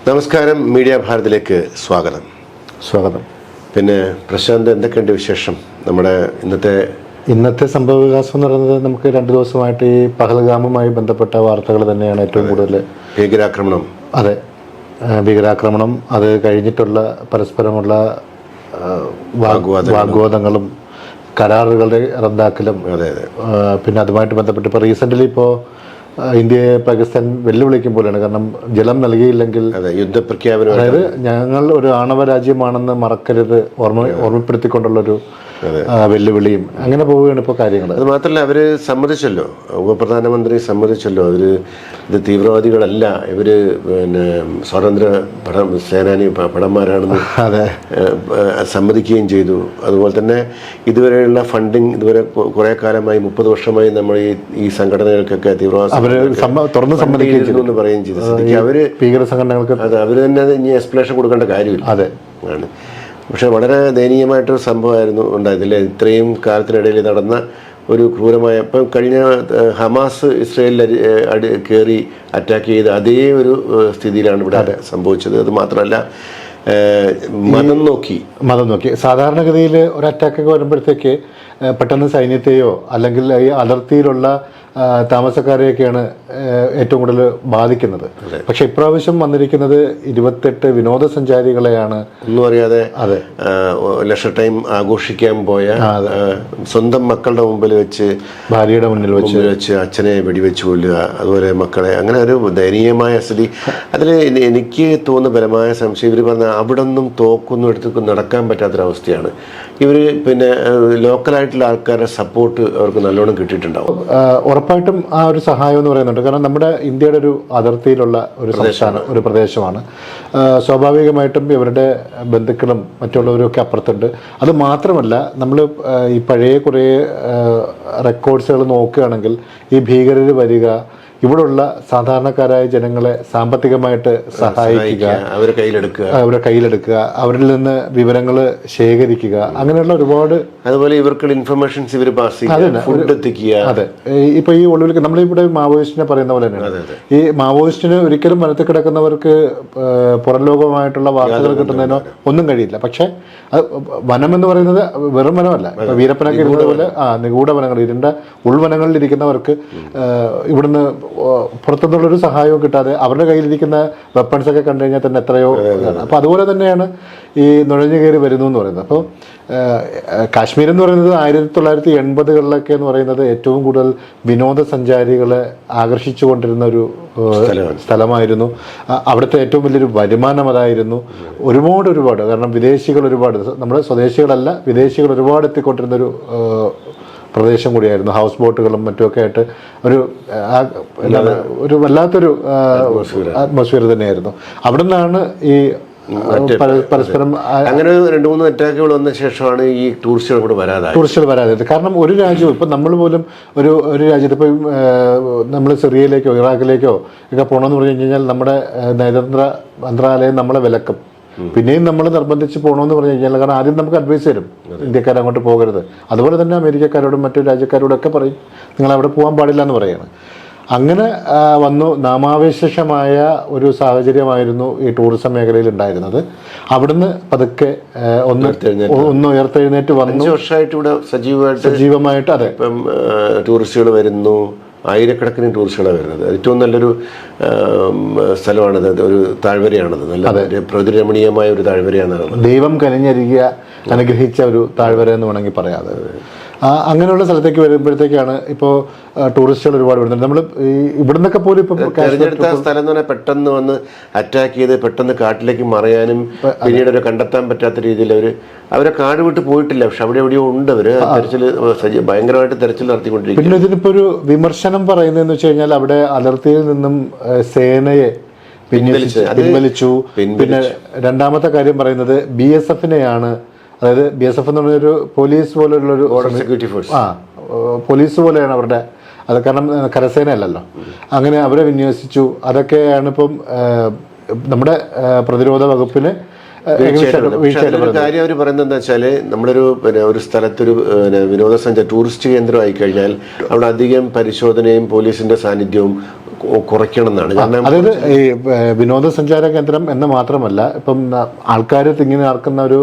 നമസ്കാരം, മീഡിയ ഭാരതിലേക്ക് സ്വാഗതം. പിന്നെ പ്രശാന്ത്, എന്തൊക്കെയുണ്ട് വിശേഷം? നമ്മുടെ ഇന്നത്തെ സംഭവ വികാസം എന്ന് പറയുന്നത് നമുക്ക് 2 ദിവസമായിട്ട് ഈ പഹൽഗാമുമായി ബന്ധപ്പെട്ട വാർത്തകൾ തന്നെയാണ് ഏറ്റവും കൂടുതൽ. ഭീകരാക്രമണം. അതെ, ഭീകരാക്രമണം, അത് കഴിഞ്ഞിട്ടുള്ള പരസ്പരമുള്ള വാഗ്വാദങ്ങളും കരാറുകളുടെ റദ്ദാക്കലും. പിന്നെ അതുമായിട്ട് ബന്ധപ്പെട്ട് ഇപ്പോൾ റീസെൻ്റ്ലി ഇന്ത്യയെ പാകിസ്ഥാൻ വെല്ലുവിളിക്കുമ്പോഴാണ്. കാരണം ജലം നൽകിയില്ലെങ്കിൽ യുദ്ധപ്രഖ്യാപനം, അതായത് ഞങ്ങൾ ഒരു ആണവ രാജ്യമാണെന്ന് മറക്കരുത് ഓർമ്മപ്പെടുത്തിക്കൊണ്ടുള്ളൊരു വെല്ലുവിളിയും അങ്ങനെ പോവുകയാണ് ഇപ്പോൾ കാര്യങ്ങൾ. അത് മാത്രമല്ല, അവർ സമ്മതിച്ചല്ലോ, ഉപപ്രധാനമന്ത്രി സമ്മതിച്ചല്ലോ, ഇത് തീവ്രവാദികളല്ല, ഇവര് സ്വാതന്ത്ര്യ സേനാനി ഭടന്മാരാണെന്ന് സമ്മതിക്കുകയും ചെയ്തു. അതുപോലെ തന്നെ ഇതുവരെയുള്ള ഫണ്ടിങ് ഇതുവരെ കുറെ കാലമായി 30 വർഷമായി നമ്മൾ ഈ സംഘടനകൾക്കൊക്കെ തീവ്രവാദ തുറന്ന് സമ്മതിക്കുന്നു എന്ന് പറയുകയും ചെയ്തു. അവര് ഭീകര സംഘടനകൾക്ക് അവര് തന്നെ ഇനി എക്സ്പ്ലനേഷൻ കൊടുക്കേണ്ട കാര്യമില്ല. അതെ ആണ്. പക്ഷെ വളരെ ദയനീയമായിട്ടൊരു സംഭവമായിരുന്നു ഉണ്ടായതില്ലേ. ഇത്രയും കാലത്തിനിടയിൽ നടന്ന ഒരു ക്രൂരമായ, ഇപ്പം കഴിഞ്ഞ ഹമാസ് ഇസ്രയേലിൽ കയറി അറ്റാക്ക് ചെയ്ത് അതേ ഒരു സ്ഥിതിയിലാണ് ഇവിടെ സംഭവിച്ചത്. അത് മാത്രമല്ല, മതം നോക്കി സാധാരണഗതിയിൽ ഒരു അറ്റാക്കൊക്കെ വരുമ്പോഴത്തേക്ക് പെട്ടെന്ന് സൈന്യത്തെയോ അല്ലെങ്കിൽ ഈ അതിർത്തിയിലുള്ള താമസക്കാരെയൊക്കെയാണ് ഏറ്റവും കൂടുതൽ ബാധിക്കുന്നത്. പക്ഷെ ഇപ്രാവശ്യം വന്നിരിക്കുന്നത് 28 വിനോദസഞ്ചാരികളെയാണ് ഒന്നും അറിയാതെ ലക്ഷ ടൈം ആഘോഷിക്കാൻ പോയ സ്വന്തം മക്കളുടെ മുമ്പിൽ വെച്ച്, ഭാര്യയുടെ മുന്നിൽ വെച്ച് അച്ഛനെ വെടിവെച്ച് കൊല്ലുക, അതുപോലെ മക്കളെ, അങ്ങനെ ഒരു ദയനീയമായ സ്ഥിതി. അതിൽ എനിക്ക് തോന്നുന്ന പരമായ സംശയം, ഇവർ പറഞ്ഞ അവിടെ ഒന്നും തോക്കൊന്നും എടുത്ത് നടക്കാൻ പറ്റാത്തൊരവസ്ഥയാണ്. ഇവർ പിന്നെ ലോക്കലായിട്ടുള്ള ആൾക്കാരുടെ സപ്പോർട്ട് അവർക്ക് നല്ലോണം കിട്ടിയിട്ടുണ്ടാവും. ഉറപ്പായിട്ടും ആ ഒരു സഹായം എന്ന് പറയുന്നുണ്ട്. കാരണം നമ്മുടെ ഇന്ത്യയുടെ ഒരു അതിർത്തിയിലുള്ള ഒരു ഒരു പ്രദേശമാണ്. സ്വാഭാവികമായിട്ടും ഇവരുടെ ബന്ധുക്കളും മറ്റുള്ളവരും ഒക്കെ അപ്പുറത്തുണ്ട്. അത് മാത്രമല്ല, നമ്മൾ ഈ പഴയ കുറേ റെക്കോർഡ്സുകൾ നോക്കുകയാണെങ്കിൽ ഈ ഭീകരർ വരിക, ഇവിടെയുള്ള സാധാരണക്കാരായ ജനങ്ങളെ സാമ്പത്തികമായിട്ട് സഹായിക്കുക, അവരുടെ കയ്യിലെടുക്കുക, അവരിൽ നിന്ന് വിവരങ്ങൾ ശേഖരിക്കുക, അങ്ങനെയുള്ള ഒരുപാട്, അതുപോലെ ഇവർക്ക് ഇൻഫർമേഷൻസ് ഇവർ പാസ് എത്തിക്കുക. അതെ, ഇപ്പൊ ഈ ഒളിവിൽ നമ്മളിവിടെ മാവോയിസ്റ്റിനെ പറയുന്ന പോലെ തന്നെയാണ്. ഈ മാവോയിസ്റ്റിന് ഒരിക്കലും വനത്തിൽ കിടക്കുന്നവർക്ക് പുറം ലോകമായിട്ടുള്ള വാർത്തകൾ കിട്ടുന്നതിനോ ഒന്നും കഴിയില്ല. പക്ഷെ വനം എന്ന് പറയുന്നത് വെറും വനമല്ല. ഇപ്പൊ വീരപ്പനൊക്കെ ഇരുന്നത് പോലെ നിഗൂഢ വനങ്ങൾ, ഇരുണ്ട ഉൾവനങ്ങളിൽ ഇരിക്കുന്നവർക്ക് ഇവിടുന്ന് പുറത്തുനിന്നുള്ളൊരു സഹായവും കിട്ടാതെ അവരുടെ കയ്യിലിരിക്കുന്ന വെപ്പൺസ് ഒക്കെ കണ്ടു കഴിഞ്ഞാൽ തന്നെ എത്രയോ ഇതാണ്. അപ്പോൾ അതുപോലെ തന്നെയാണ് ഈ നുഴഞ്ഞു കയറി വരുന്നു എന്ന് പറയുന്നത്. അപ്പോൾ കാശ്മീർ എന്ന് പറയുന്നത് 1980-കളിലൊക്കെ എന്ന് പറയുന്നത് ഏറ്റവും കൂടുതൽ വിനോദസഞ്ചാരികളെ ആകർഷിച്ചു കൊണ്ടിരുന്ന ഒരു സ്ഥലമായിരുന്നു. അവിടുത്തെ ഏറ്റവും വലിയൊരു വരുമാനം അതായിരുന്നു. ഒരുപാട് കാരണം വിദേശികൾ ഒരുപാട്, നമ്മുടെ സ്വദേശികളല്ല വിദേശികൾ ഒരുപാട് എത്തിക്കൊണ്ടിരുന്നൊരു പ്രദേശം കൂടിയായിരുന്നു. ഹൗസ് ബോട്ടുകളും മറ്റുമൊക്കെ ആയിട്ട് ഒരു വല്ലാത്തൊരു അറ്റ്മോസ്ഫിയർ തന്നെയായിരുന്നു. അവിടെ നിന്നാണ് ഈ പരസ്പരം അങ്ങനെ 2-3 അറ്റാക്കുകൾ വന്ന ശേഷമാണ് ഈ ടൂറിസ്റ്റുകൾ വരാതെ. കാരണം ഒരു രാജ്യവും ഇപ്പം നമ്മൾ പോലും ഒരു രാജ്യത്ത് ഇപ്പം നമ്മൾ സിറിയയിലേക്കോ ഇറാഖിലേക്കോ ഒക്കെ പോകണമെന്ന് പറഞ്ഞു കഴിഞ്ഞാൽ നമ്മുടെ നയതന്ത്ര മന്ത്രാലയം നമ്മളെ വിലക്കും. പിന്നെയും നമ്മൾ നിർബന്ധിച്ച് പോകണമെന്ന് പറഞ്ഞു കഴിഞ്ഞാൽ, കാരണം ആദ്യം നമുക്ക് അഡ്വൈസ് തരും, ഇന്ത്യക്കാർ അങ്ങോട്ട് പോകരുത്. അതുപോലെ തന്നെ അമേരിക്കക്കാരോടും മറ്റു രാജ്യക്കാരോടും ഒക്കെ പറയും, നിങ്ങൾ അവിടെ പോകാൻ പാടില്ല എന്ന് പറയുകയാണ്. അങ്ങനെ വന്നു. നാമാവശേഷമായ ഒരു സാഹചര്യമായിരുന്നു ഈ ടൂറിസം മേഖലയിൽ ഉണ്ടായിരുന്നത്. അവിടുന്ന് പതുക്കെ ഒന്ന് ഉയർത്തെഴുന്നേറ്റ് വന്നു. 5 വർഷമായിട്ട് ഇവിടെ സജീവമായിട്ട്. അതെ, ഇപ്പം ടൂറിസ്റ്റുകൾ വരുന്നു, ആയിരക്കണക്കിന് ടൂറിസ്റ്റുകളാണ് വരുന്നത്. ഏറ്റവും നല്ലൊരു സ്ഥലമാണത്, ഒരു താഴ്വരയാണത്, നല്ല പ്രകൃതിരമണീയമായ ഒരു താഴ്വരയാണ്. ദൈവം അനുഗ്രഹിച്ച ഒരു താഴ്വര എന്ന് വേണമെങ്കിൽ പറയാതെ. അങ്ങനെയുള്ള സ്ഥലത്തേക്ക് വരുമ്പോഴത്തേക്കാണ് ഇപ്പോൾ ടൂറിസ്റ്റുകൾ ഒരുപാട് വരുന്നത്. നമ്മൾ ഇവിടെ നിന്നൊക്കെ പോലും ഇപ്പം തിരഞ്ഞെടുത്ത സ്ഥലം എന്ന് പറഞ്ഞാൽ പെട്ടെന്ന് വന്ന് അറ്റാക്ക് ചെയ്ത് പെട്ടെന്ന് കാട്ടിലേക്ക് മറയാനും പിന്നീട് ഒരു കണ്ടെത്താൻ പറ്റാത്ത രീതിയിൽ അവരെ കാട് വിട്ട് പോയിട്ടില്ല. പക്ഷെ അവിടെ എവിടെയോ ഉണ്ട്. അവര് ഭയങ്കരമായിട്ട് തെരച്ചിൽ നടത്തിക്കൊണ്ടിരിക്കും. പിന്നെ ഇതിനിപ്പോൾ ഒരു വിമർശനം പറയുന്നതെന്ന് വെച്ച് കഴിഞ്ഞാൽ, അവിടെ അതിർത്തിയിൽ നിന്നും സേനയെ പിൻവലിച്ചു. പിന്നെ രണ്ടാമത്തെ കാര്യം പറയുന്നത് BSF-നെയാണ്. അതായത് BSF എന്ന് പറഞ്ഞൊരു പോലീസ് പോലുള്ളൊരു സെക്യൂരിറ്റി ഫോഴ്സ്, പോലീസ് പോലെയാണ് അവരുടെ. അത് കാരണം കരസേനയല്ലല്ലോ. അങ്ങനെ അവരെ വിന്യസിച്ചു. അതൊക്കെയാണ് ഇപ്പം നമ്മുടെ പ്രതിരോധ വകുപ്പിന് കാര്യം അവർ പറയുന്നത് എന്താ വെച്ചാല്, ഒരു സ്ഥലത്തൊരു വിനോദസഞ്ചാര ടൂറിസ്റ്റ് കേന്ദ്രമായി കഴിഞ്ഞാൽ അവിടെ അധികം പരിശോധനയും പോലീസിന്റെ സാന്നിധ്യവും കുറയ്ക്കണം എന്നാണ്. കാരണം അതായത് ഈ വിനോദസഞ്ചാര കേന്ദ്രം എന്ന് മാത്രമല്ല, ഇപ്പം ആൾക്കാർ തിങ്ങി നിറക്കുന്ന ഒരു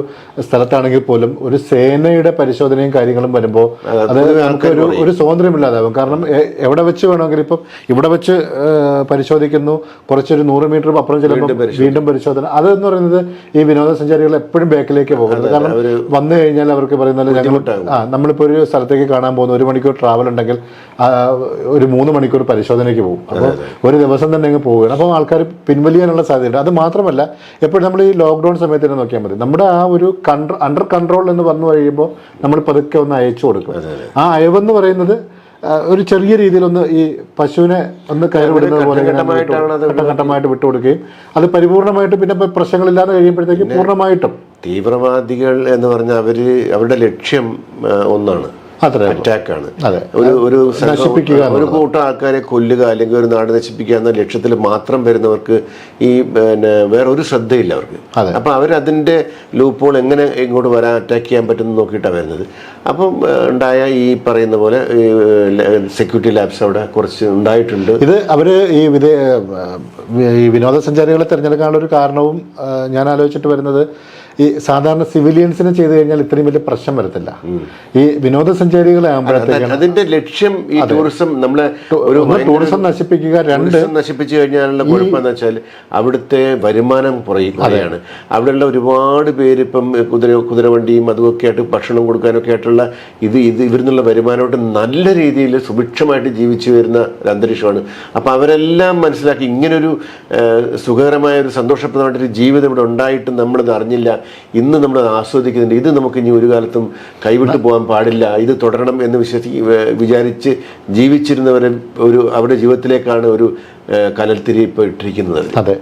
സ്ഥലത്താണെങ്കിൽ പോലും ഒരു സേനയുടെ പരിശോധനയും കാര്യങ്ങളും വരുമ്പോൾ അത് നമുക്ക് ഒരു സ്വാതന്ത്ര്യമില്ലാതാകും. കാരണം എവിടെ വെച്ച് വേണമെങ്കിൽ ഇപ്പം ഇവിടെ വെച്ച് പരിശോധിക്കുന്നു, കുറച്ചൊരു 100 മീറ്റർ അപ്പുറം ചെല്ലുമ്പോൾ വീണ്ടും പരിശോധന. അതെന്ന് പറയുന്നത് ഈ വിനോദസഞ്ചാരികൾ എപ്പോഴും ബാക്കിലേക്ക് പോകുന്നത്. കാരണം വന്നു കഴിഞ്ഞാൽ അവർക്ക് പറയുന്നത് നമ്മളിപ്പോൾ ഒരു സ്ഥലത്തേക്ക് കാണാൻ പോകുന്ന 1 മണിക്കൂർ ട്രാവൽ ഉണ്ടെങ്കിൽ ഒരു 3 മണിക്കൂർ പരിശോധനയ്ക്ക് പോകും. അപ്പോൾ ഒരു ദിവസം തന്നെ അങ്ങ് പോവുകയാണ്. അപ്പോൾ ആൾക്കാർ പിൻവലിയാനുള്ള സാധ്യതയുണ്ട്. അത് മാത്രമല്ല, എപ്പോഴും നമ്മൾ ഈ ലോക്ക്ഡൗൺ സമയത്ത് തന്നെ നോക്കിയാൽ മതി, നമ്മുടെ ആ ഒരു അണ്ടർ കൺട്രോൾ എന്ന് പറഞ്ഞു കഴിയുമ്പോൾ നമ്മൾ പതുക്കെ ഒന്ന് അയച്ചു കൊടുക്കും. ആ അയവെന്ന് പറയുന്നത് ഒരു ചെറിയ രീതിയിലൊന്ന് ഈ പശുവിനെ ഒന്ന് കയറി വിടുന്നത് പോലെ ഘട്ടഘട്ടമായിട്ട് വിട്ടുകൊടുക്കുകയും അത് പരിപൂർണമായിട്ട് പിന്നെ പ്രശ്നങ്ങളില്ലാതെ കഴിയുമ്പോഴത്തേക്ക് പൂർണ്ണമായിട്ടും. തീവ്രവാദികൾ എന്ന് പറഞ്ഞാൽ അവരുടെ ലക്ഷ്യം ഒന്നാണ്, അറ്റാക്കാണ്. ഒരു കൂട്ടം ആൾക്കാരെ കൊല്ലുക അല്ലെങ്കിൽ ഒരു നാട് നശിപ്പിക്കുക എന്ന ലക്ഷ്യത്തിൽ മാത്രം വരുന്നവർക്ക് ഈ വേറെ ഒരു ശ്രദ്ധയില്ല അവർക്ക്. അപ്പൊ അവരതിന്റെ ലൂപ്പോൾ എങ്ങനെ ഇങ്ങോട്ട് വരാൻ അറ്റാക്ക് ചെയ്യാൻ പറ്റുമെന്ന് നോക്കിയിട്ടാണ് വരുന്നത്. അപ്പം ഉണ്ടായ ഈ പറയുന്ന പോലെ സെക്യൂരിറ്റി ലാബ്സ് അവിടെ കുറച്ച് ഉണ്ടായിട്ടുണ്ട്. ഇത് അവര് ഈ വിനോദസഞ്ചാരികളെ തിരഞ്ഞെടുക്കാനുള്ള ഒരു കാരണവും ഞാൻ ആലോചിച്ചിട്ട് വരുന്നത്, ഈ സാധാരണ സിവിലിയൻസിനെ ചെയ്തു കഴിഞ്ഞാൽ ഇത്രയും വലിയ പ്രശ്നം വരത്തില്ല. ഈ വിനോദസഞ്ചാരികളെ ആകുമ്പോഴത്തേക്കാണ് അതിന്റെ ലക്ഷ്യം. ഈ ടൂറിസം നമ്മളെ ടൂറിസം നശിപ്പിക്കുക, നശിപ്പിച്ചു കഴിഞ്ഞാലുള്ള കുഴപ്പമെന്ന് വെച്ചാൽ അവിടുത്തെ വരുമാനം കുറയുകയാണ്. അവിടെയുള്ള ഒരുപാട് പേര് ഇപ്പം കുതിരവണ്ടിയും അതുമൊക്കെ ആയിട്ട് ഭക്ഷണം കൊടുക്കാനൊക്കെ ആയിട്ടുള്ള ഇവരിന്നുള്ള വരുമാനമായിട്ട് നല്ല രീതിയിൽ സുഭിക്ഷമായിട്ട് ജീവിച്ചു വരുന്ന ഒരു അന്തരീക്ഷമാണ്. അപ്പം അവരെല്ലാം മനസ്സിലാക്കി ഇങ്ങനൊരു സുഖകരമായ ഒരു സന്തോഷപ്രദമായിട്ടൊരു ജീവിതം ഇവിടെ ഉണ്ടായിട്ടും നമ്മളത് അറിഞ്ഞില്ല. ഇന്ന് നമ്മൾ ആസ്വദിക്കുന്നുണ്ട്. ഇത് നമുക്ക് ഇനി ഒരു കാലത്തും കൈവിട്ടു പോകാൻ പാടില്ല, ഇത് തുടരണം എന്ന് വിചാരിച്ച് ജീവിച്ചിരുന്നവരെ അവരുടെ ജീവിതത്തിലേക്കാണ് ഒരു കനൽത്തിരി ഇപ്പോൾ ഇട്ടിരിക്കുന്നത്. അതെ,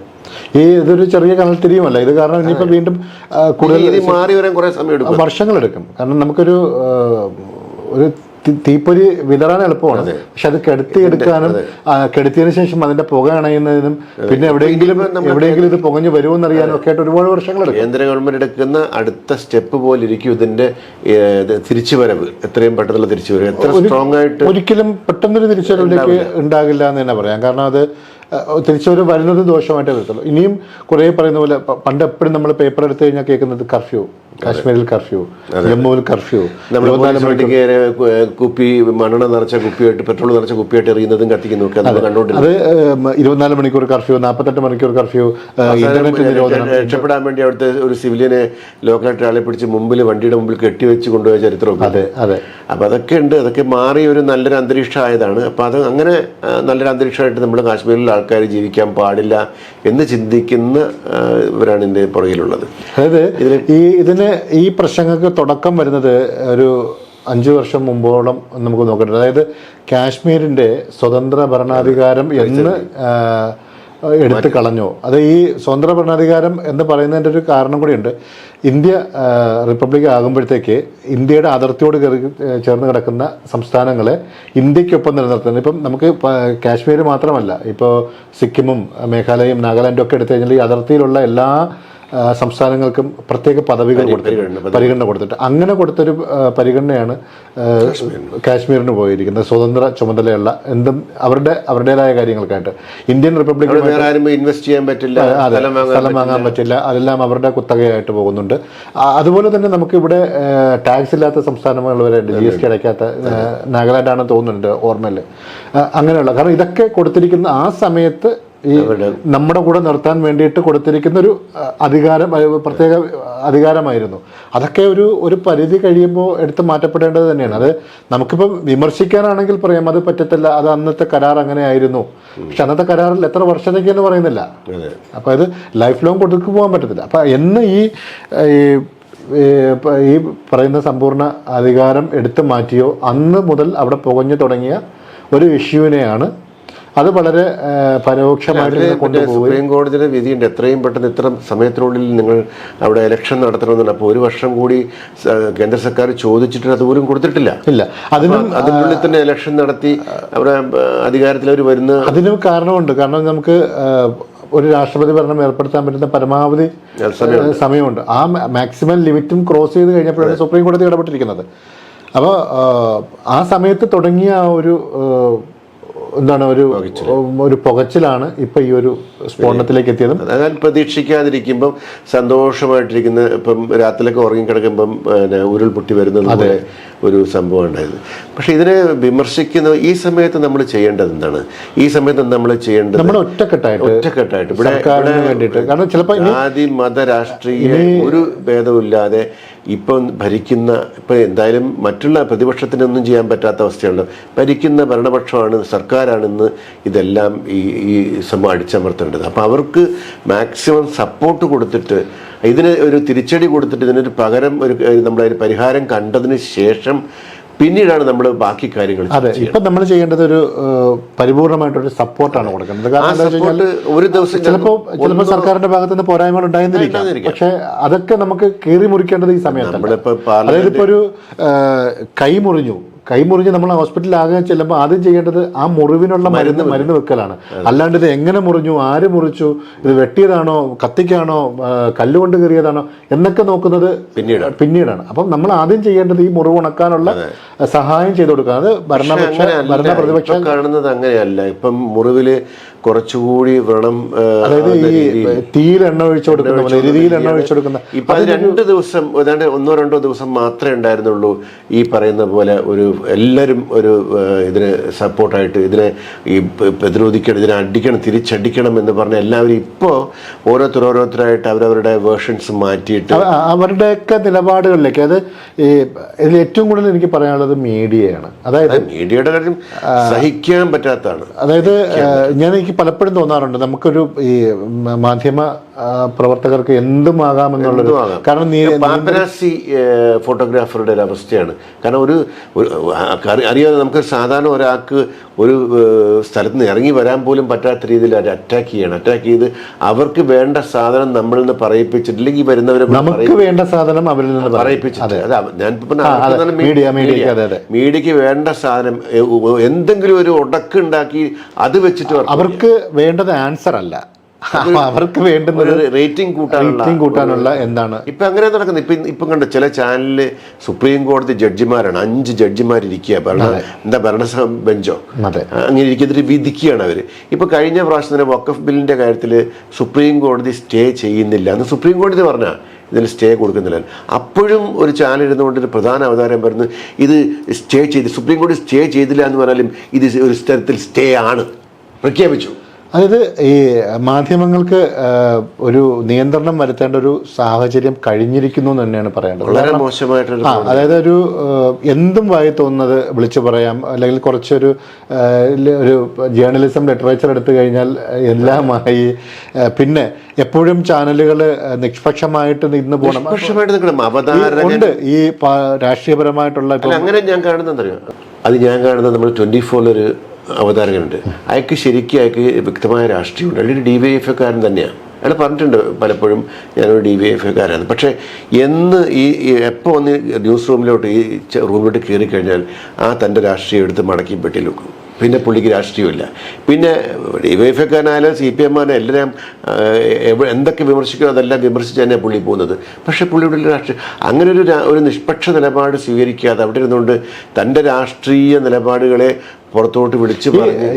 ഇതൊരു ചെറിയ കനൽത്തിരിയുമല്ല ഇത്. കാരണം ഇനിയിപ്പോൾ വീണ്ടും കൂടുതൽ മാറി വരാൻ കുറേ സമയം എടുക്കും, വർഷങ്ങളെടുക്കും. കാരണം നമുക്കൊരു തീപ്പൊരി വിതറാൻ എളുപ്പമാണ്, പക്ഷെ അത് കെടുത്തിയെടുക്കാനും കെടുത്തിയതിനു ശേഷം അതിന്റെ പുക അണയുന്നതിനും പിന്നെ എവിടെയെങ്കിലും ഇത് പുകഞ്ഞു വരുമെന്നറിയാനും ഒക്കെ ആയിട്ട് ഒരുപാട് വർഷങ്ങളെടുക്കും. കേന്ദ്ര ഗവൺമെന്റ് എടുക്കുന്ന അടുത്ത സ്റ്റെപ്പ് പോലെ ഇരിക്കും ഇതിന്റെ തിരിച്ചുവരവ്. എത്രയും പെട്ടെന്നുള്ള തിരിച്ചുവരവ്, എത്ര സ്ട്രോങ് ആയിട്ട് ഒരിക്കലും പെട്ടെന്നൊരു തിരിച്ചുവരവിലേക്ക് ഉണ്ടാകില്ല എന്ന് തന്നെ പറയാം. കാരണം അത് തിരിച്ചുവരവ് വരുന്നത് ദോഷമായിട്ടേ വരത്തുള്ളൂ. ഇനിയും കുറേ പറയുന്ന പോലെ പണ്ട് എപ്പോഴും നമ്മൾ പേപ്പർ എടുത്തു കഴിഞ്ഞാൽ കേൾക്കുന്നത് കർഫ്യൂ, കാശ്മീരിൽ കർഫ്യൂ, ജമ്മുവിൽ കർഫ്യൂ, കുപ്പി മണ്ണെണ്ണ നിറച്ച കുപ്പിയായിട്ട് പെട്രോൾ നിറച്ച കുപ്പിയായിട്ട് എറിയുന്നതും കത്തിക്കുന്നതും കണ്ടുകൊണ്ടിരുന്നത്. അത് 24 മണിക്കൂർ കർഫ്യൂ, 48 മണിക്കൂർ കർഫ്യൂ, ഇന്റർനെറ്റ് നിരോധനം. രക്ഷപ്പെടാൻ വേണ്ടി അവിടുത്തെ ഒരു സിവിലിയനെ ലോക്കലായിട്ട് ആളെ പിടിച്ച് വണ്ടിയുടെ മുമ്പിൽ കെട്ടിവെച്ച് കൊണ്ടുപോയ ചരിത്രമൊക്കെ. അതെ അതെ. അപ്പൊ അതൊക്കെ ഉണ്ട്. അതൊക്കെ മാറി ഒരു നല്ലൊരു അന്തരീക്ഷം ആയതാണ്. അപ്പൊ അത് അങ്ങനെ നല്ലൊരു അന്തരീക്ഷമായിട്ട് നമ്മുടെ കാശ്മീരിൽ ആൾക്കാർ ജീവിക്കാൻ പാടില്ല എന്ന് ചിന്തിക്കുന്നവരാണ് ഇതിന്റെ പുറകിലുള്ളത്. അതായത് ഈ പ്രശ്നങ്ങൾക്ക് തുടക്കം വരുന്നത് ഒരു 5 വർഷം മുമ്പോളം നമുക്ക് നോക്കേണ്ടത്. അതായത് കാശ്മീരിന്റെ സ്വതന്ത്ര ഭരണാധികാരം എന്ന് എടുത്തു കളഞ്ഞു. അത് ഈ സ്വതന്ത്ര ഭരണാധികാരം എന്ന് പറയുന്നതിൻ്റെ ഒരു കാരണം കൂടിയുണ്ട്. ഇന്ത്യ റിപ്പബ്ലിക് ആകുമ്പോഴത്തേക്ക് ഇന്ത്യയുടെ അതിർത്തിയോട് ചേർന്ന് കിടക്കുന്ന സംസ്ഥാനങ്ങളെ ഇന്ത്യക്കൊപ്പം നിലനിർത്തുന്നത്. ഇപ്പം നമുക്ക് കാശ്മീർ മാത്രമല്ല, ഇപ്പോൾ സിക്കിമും മേഘാലയയും നാഗാലാൻഡും ഒക്കെ എടുത്തു കഴിഞ്ഞാൽ ഈ അതിർത്തിയിലുള്ള എല്ലാ സംസ്ഥാനങ്ങൾക്കും പ്രത്യേക പദവികൾ പരിഗണന കൊടുത്തിട്ട് അങ്ങനെ കൊടുത്തൊരു പരിഗണനയാണ് കാശ്മീരിന് പോയിരിക്കുന്നത്. സ്വതന്ത്ര ചുമതലയുള്ള എന്തും അവരുടേതായ കാര്യങ്ങൾക്കായിട്ട്. ഇന്ത്യൻ റിപ്പബ്ലിക് ഇൻവെസ്റ്റ് ചെയ്യാൻ പറ്റില്ല, സ്ഥലം വാങ്ങാൻ പറ്റില്ല, അതെല്ലാം അവരുടെ കുത്തകയായിട്ട് പോകുന്നുണ്ട്. അതുപോലെ തന്നെ നമുക്ക് ഇവിടെ ടാക്സ് ഇല്ലാത്ത സംസ്ഥാനങ്ങൾ വരെ ഉണ്ട്, GST അടയ്ക്കാത്ത. നാഗാലാൻഡ് ആണെന്ന് തോന്നുന്നുണ്ട് ഓർമ്മയിൽ. അങ്ങനെയുള്ള കാരണം ഇതൊക്കെ കൊടുത്തിരിക്കുന്ന ആ സമയത്ത് ഈ നമ്മുടെ കൂടെ നിർത്താൻ വേണ്ടിയിട്ട് കൊടുത്തിരിക്കുന്ന ഒരു പ്രത്യേക അധികാരമായിരുന്നു. അതൊക്കെ ഒരു പരിധി കഴിയുമ്പോൾ എടുത്ത് മാറ്റപ്പെടേണ്ടത് തന്നെയാണ്. അത് നമുക്കിപ്പം വിമർശിക്കാനാണെങ്കിൽ പറയാം അത് പറ്റത്തില്ല, അത് അന്നത്തെ കരാർ അങ്ങനെ ആയിരുന്നു. പക്ഷെ അന്നത്തെ കരാറിൽ എത്ര വർഷത്തേക്കെന്ന് പറയുന്നില്ല. അപ്പോൾ ഇത് ലൈഫ് ലോങ് കൊടുത്തു പോകാൻ പറ്റത്തില്ല. അപ്പം എന്ന് ഈ പറയുന്ന സമ്പൂർണ്ണ അധികാരം എടുത്തു മാറ്റിയോ അന്ന് മുതൽ അവിടെ പുകഞ്ഞു തുടങ്ങിയ ഒരു ഇഷ്യൂവിനെയാണ് അത് വളരെ പരോക്ഷമായിട്ട് സുപ്രീം കോടതിയുടെ വിധിയുണ്ട്. എത്രയും പെട്ടെന്ന് ഇത്ര സമയത്തിനുള്ളിൽ നിങ്ങൾ അവിടെ ഇലക്ഷൻ നടത്തണമെന്നുണ്ട്. അപ്പോൾ 1 വർഷം കൂടി കേന്ദ്ര സർക്കാർ ചോദിച്ചിട്ട് അതുപോലും കൊടുത്തിട്ടില്ല. അതിനുള്ളിൽ തന്നെ ഇലക്ഷൻ നടത്തി അവിടെ അധികാരത്തിൽ വരുന്ന അതിന് കാരണമുണ്ട്. കാരണം നമുക്ക് ഒരു രാഷ്ട്രപതി ഭരണം ഏർപ്പെടുത്താൻ പറ്റുന്ന പരമാവധി സമയമുണ്ട്. ആ മാക്സിമം ലിമിറ്റും ക്രോസ് ചെയ്ത് കഴിഞ്ഞപ്പോഴാണ് സുപ്രീം കോടതി ഇടപെട്ടിരിക്കുന്നത്. അപ്പോൾ ആ സമയത്ത് തുടങ്ങിയ എന്താണ് ഒരു പുകച്ചിലാണ് ഇപ്പൊ ഈ ഒരു സ്ഫോടനത്തിലേക്ക് എത്തിയതും. അതായത് പ്രതീക്ഷിക്കാതിരിക്കുമ്പം സന്തോഷമായിട്ടിരിക്കുന്ന ഇപ്പം രാത്രിയിലൊക്കെ ഉറങ്ങിക്കിടക്കുമ്പം ഉരുൾപൊട്ടി വരുന്നത് പോലെ ഒരു സംഭവം ഉണ്ടായത്. പക്ഷെ ഇതിനെ വിമർശിക്കുന്ന ഈ സമയത്ത് നമ്മൾ ചെയ്യേണ്ടത് എന്താണ്? ഈ സമയത്ത് നമ്മൾ ചെയ്യേണ്ടത് നമ്മൾ ഒറ്റക്കെട്ടായിട്ട് ഇവിടെ വേണ്ടിയിട്ട്, കാരണം ചിലപ്പോൾ ജാതി മത രാഷ്ട്രീയ ഒരു ഭേദമില്ലാതെ ഇപ്പം ഭരിക്കുന്ന, ഇപ്പം എന്തായാലും മറ്റുള്ള പ്രതിപക്ഷത്തിനൊന്നും ചെയ്യാൻ പറ്റാത്ത അവസ്ഥയുണ്ട്. ഭരിക്കുന്ന ഭരണപക്ഷമാണ്, സർക്കാരാണെന്ന് ഇതെല്ലാം ഈ സംഭവം അടിച്ചമർത്തേണ്ടത്. അപ്പം അവർക്ക് മാക്സിമം സപ്പോർട്ട് കൊടുത്തിട്ട് ഇതിന് ഒരു തിരിച്ചടി കൊടുത്തിട്ട് ഇതിനൊരു പകരം നമ്മളൊരു പരിഹാരം കണ്ടതിന് ശേഷം പിന്നീടാണ് നമ്മൾ ബാക്കി കാര്യങ്ങൾ. അതെ, ഇപ്പം നമ്മൾ ചെയ്യേണ്ടത് ഒരു പരിപൂർണമായിട്ടൊരു സപ്പോർട്ടാണ് കൊടുക്കേണ്ടത്. കാരണം ഒരു ദിവസം ചിലപ്പോൾ സർക്കാരിന്റെ ഭാഗത്ത് നിന്ന് പോരായ്മകൾ ഉണ്ടായിരുന്നിരിക്കാം, പക്ഷെ അതൊക്കെ നമുക്ക് കീറി മുറിക്കേണ്ടത് ഈ സമയത്ത്. അതായത് ഇപ്പൊ ഒരു കൈ മുറിഞ്ഞ് നമ്മൾ ഹോസ്പിറ്റലിൽ ആകെ ചെല്ലുമ്പോൾ ആദ്യം ചെയ്യേണ്ടത് ആ മുറിവിനുള്ള മരുന്ന് വെക്കലാണ്. അല്ലാണ്ട് ഇത് എങ്ങനെ മുറിഞ്ഞു, ആര് മുറിച്ചു, ഇത് വെട്ടിയതാണോ, കത്തിക്കാണോ, കല്ലുകൊണ്ട് കയറിയതാണോ എന്നൊക്കെ നോക്കുന്നത് പിന്നീടാണ്. അപ്പം നമ്മൾ ആദ്യം ചെയ്യേണ്ടത് ഈ മുറിവ് ഉണക്കാനുള്ള സഹായം ചെയ്തു കൊടുക്കുക. അത് ഭരണ പ്രതിപക്ഷം കാണുന്നത് അങ്ങനെയല്ല. ഇപ്പം മുറിവില് കുറച്ചുകൂടി വ്രണം, അതായത് ഈ തീയിൽ എണ്ണ ഒഴിച്ചു കൊടുക്കുന്ന, എരുതിയിൽ എണ്ണ ഒഴിച്ചു കൊടുക്കുന്ന. ഇപ്പൊ അത് 2 ദിവസം, ഏതാണ്ട് 1-2 ദിവസം മാത്രമേ ഉണ്ടായിരുന്നുള്ളൂ ഈ പറയുന്ന പോലെ എല്ലാവരും ഇതിന് സപ്പോർട്ടായിട്ട് ഇതിനെ ഈ പ്രതിരോധിക്കണം, ഇതിനെ അടിക്കണം, തിരിച്ചടിക്കണം എന്ന് പറഞ്ഞ എല്ലാവരും ഇപ്പോൾ ഓരോരുത്തരായിട്ട് അവരവരുടെ വേർഷൻസ് മാറ്റിയിട്ട് അവരുടെയൊക്കെ നിലപാടുകളിലേക്ക്, അത് ഇതിൽ ഏറ്റവും കൂടുതൽ എനിക്ക് പറയാനുള്ളത് മീഡിയയാണ്. അതായത് മീഡിയയുടെ കാര്യം സഹിക്കാൻ പറ്റാത്തതാണ്. അതായത് എനിക്ക് പലപ്പോഴും തോന്നാറുണ്ട്, നമുക്കൊരു ഈ മാധ്യമ പ്രവർത്തകർക്ക് എന്തുമാകാമെന്നുള്ളത്. കാരണം പാപ്പരാസി ഫോട്ടോഗ്രാഫറുടെ ഒരു അവസ്ഥയാണ്. കാരണം അറിയാതെ നമുക്ക് സാധാരണ ഒരാൾക്ക് ഒരു സ്ഥലത്ത് നിന്ന് ഇറങ്ങി വരാൻ പോലും പറ്റാത്ത രീതിയിൽ അവർ അറ്റാക്ക് ചെയ്ത് അവർക്ക് വേണ്ട സാധനം നമ്മളിൽ നിന്ന് പറയിപ്പിച്ചിട്ടില്ലെങ്കിൽ വരുന്നവരെ നമുക്ക് വേണ്ട സാധനം അവരിൽ നിന്ന് പറയിപ്പിച്ചിട്ട്, ഞാൻ മീഡിയക്ക് വേണ്ട സാധനം എന്തെങ്കിലും ഒരു ഉടക്കുണ്ടാക്കി അത് വെച്ചിട്ട് അവർക്ക് വേണ്ടത് ആൻസർ അല്ല, അവർക്ക് വേണ്ടുന്നത് റേറ്റിംഗ് കൂട്ടാനുള്ള എന്താണ് ഇപ്പൊ അങ്ങനെ നടക്കുന്നത്. ഇപ്പം കണ്ട ചില ചാനലില് സുപ്രീം കോടതി ജഡ്ജിമാരാണ്, 5 ജഡ്ജിമാരിയ്ക്കുക, ഭരണസഭ ബെഞ്ചോ അങ്ങനെ ഇരിക്കുന്നതിൽ വിധിക്കുകയാണ് അവര്. ഇപ്പൊ കഴിഞ്ഞ പ്രാവശ്യം തന്നെ വഖഫ് ബില്ലിന്റെ കാര്യത്തിൽ സുപ്രീം കോടതി സ്റ്റേ ചെയ്യുന്നില്ല എന്ന് സുപ്രീം കോടതി പറഞ്ഞാൽ ഇതിൽ സ്റ്റേ കൊടുക്കുന്നില്ല. അപ്പോഴും ഒരു ചാനൽ ഇരുന്നുകൊണ്ട് ഒരു പ്രധാന അവതാരം പറഞ്ഞു ഇത് സ്റ്റേ ചെയ്ത്, സുപ്രീം കോടതി സ്റ്റേ ചെയ്തില്ല എന്ന് പറഞ്ഞാലും ഇത് ഒരു തരത്തിൽ സ്റ്റേ ആണ് പ്രഖ്യാപിച്ചു. അതായത് ഈ മാധ്യമങ്ങൾക്ക് ഒരു നിയന്ത്രണം വരുത്തേണ്ട ഒരു സാഹചര്യം കഴിഞ്ഞിരിക്കുന്നു എന്ന് തന്നെയാണ് പറയേണ്ടത്. വളരെ മോശമായിട്ടൊരു അതായത് ഒരു എന്തും വായി തോന്നുന്നത് വിളിച്ചു പറയാം, അല്ലെങ്കിൽ കുറച്ചൊരു ജേർണലിസം ലിറ്ററേച്ചർ എടുത്തു കഴിഞ്ഞാൽ എല്ലാമായി. പിന്നെ എപ്പോഴും ചാനലുകൾ നിഷ്പക്ഷമായിട്ട് നിന്ന് പോകണം, ഉണ്ട് ഈ രാഷ്ട്രീയപരമായിട്ടുള്ള. അങ്ങനെ ഞാൻ കാണുന്നതറിയാം, അത് ഞാൻ കാണുന്നത് നമ്മൾ 24 അവതാരകനുണ്ട്. അയാൾക്ക് വ്യക്തമായ രാഷ്ട്രീയമുണ്ട്. അല്ലെങ്കിൽ DYFകാരൻ തന്നെയാണ്. അയാൾ പറഞ്ഞിട്ടുണ്ട് പലപ്പോഴും ഞാനൊരു DYFകാരാണ്. പക്ഷേ എപ്പോൾ വന്ന് ന്യൂസ് റൂമിലോട്ട് ഈ റൂമിലോട്ട് കയറി കഴിഞ്ഞാൽ തൻ്റെ രാഷ്ട്രീയം എടുത്ത് മടക്കി പെട്ടിയിൽ വെക്കും. പിന്നെ പുള്ളിക്ക് രാഷ്ട്രീയമില്ല. പിന്നെ DYFക്കാരനായാലും CPM എല്ലാം എന്തൊക്കെ വിമർശിക്കുന്നോ അതെല്ലാം വിമർശിച്ച് തന്നെ പുള്ളി പോകുന്നത്. പക്ഷേ പുള്ളിയുടെ രാഷ്ട്രീയം അങ്ങനെ ഒരു നിഷ്പക്ഷ നിലപാട് സ്വീകരിക്കാതെ അവിടെ ഇരുന്നുകൊണ്ട് തൻ്റെ രാഷ്ട്രീയ നിലപാടുകളെ പുറത്തോട്ട് വിളിച്ച്